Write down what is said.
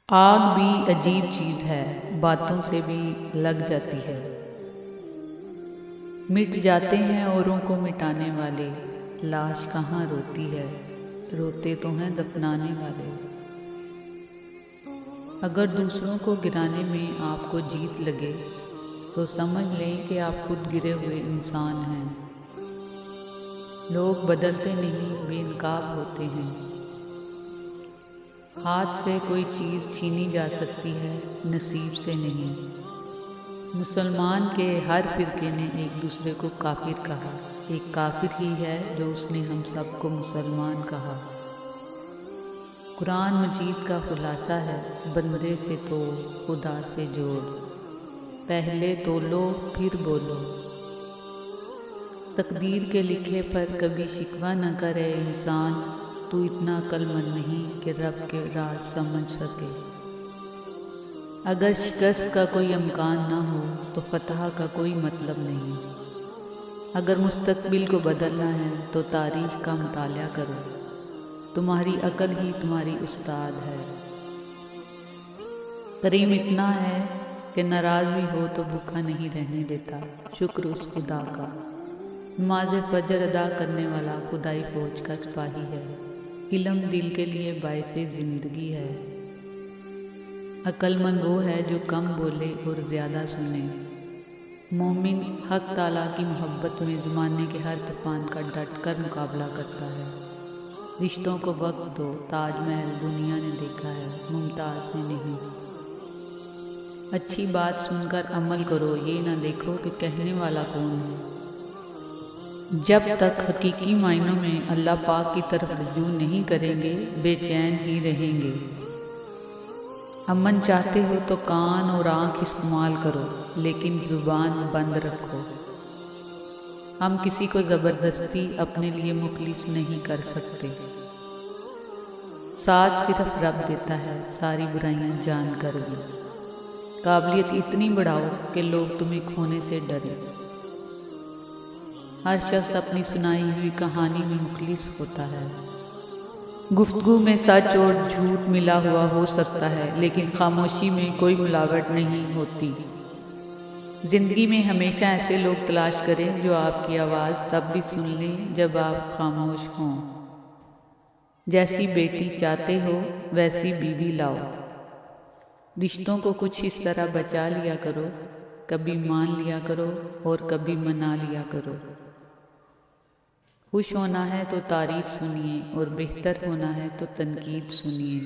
आग भी अजीब चीज़ है, बातों से भी लग जाती है। मिट जाते हैं औरों को मिटाने वाले, लाश कहाँ रोती है, रोते तो हैं दफनाने वाले। अगर दूसरों को गिराने में आपको जीत लगे तो समझ लें कि आप खुद गिरे हुए इंसान हैं। लोग बदलते नहीं, बेनकाब होते हैं। हाथ से कोई चीज़ छीनी जा सकती है, नसीब से नहीं। मुसलमान के हर फिरके ने एक दूसरे को काफिर कहा। एक काफिर ही है जो उसने हम सबको मुसलमान कहा। कुरान मजीद का खुलासा है, बंदे से तो खुदा से जोड़, पहले तोलो फिर बोलो। तकदीर के लिखे पर कभी शिकवा न करे इंसान, तू इतना अक्लमंद नहीं कि रब के राज समझ सके। अगर शिकस्त का कोई इम्कान ना हो तो फतह का कोई मतलब नहीं। अगर मुस्तकबिल को बदलना है तो तारीख का मुताला करो, तुम्हारी अकल ही तुम्हारी उस्ताद है। करीम इतना है कि नाराज भी हो तो भूखा नहीं रहने देता, शुक्र उस खुदा का। नमाज फजर अदा करने वाला खुदाई फौज का सिपाही है। इल्म दिल के लिए बाइसे ज़िंदगी है। अक्लमंद वो है जो कम बोले और ज़्यादा सुने। मोमिन हक ताला की मोहब्बत में ज़माने के हर तूफान का डट कर मुकाबला करता है। रिश्तों को वक्त दो, ताजमहल दुनिया ने देखा है, मुमताज़ ने नहीं। अच्छी बात सुनकर अमल करो, ये ना देखो कि कहने वाला कौन है। जब तक हकीकी मायनों में अल्लाह पाक की तरफ रुजू नहीं करेंगे, बेचैन ही रहेंगे। अमन चाहते हो तो कान और आँख इस्तेमाल करो, लेकिन ज़ुबान बंद रखो। हम किसी को ज़बरदस्ती अपने लिए मुखलिस नहीं कर सकते। साथ सिर्फ रब देता है, सारी बुराइयां जानकर भी। काबिलियत इतनी बढ़ाओ कि लोग तुम्हें खोने से डरे। हर शख्स अपनी सुनाई हुई कहानी में मुखलिस होता है। गुफ्तगू में सच और झूठ मिला हुआ हो सकता है, लेकिन खामोशी में कोई मिलावट नहीं होती। जिंदगी में हमेशा ऐसे लोग तलाश करें जो आपकी आवाज़ तब भी सुन लें जब आप खामोश हों। जैसी बेटी चाहते हो वैसी बीवी लाओ। रिश्तों को कुछ इस तरह बचा लिया करो, कभी मान लिया करो और कभी मना लिया करो। खुश होना है तो तारीफ सुनिए और बेहतर होना है तो तनकीद सुनिए।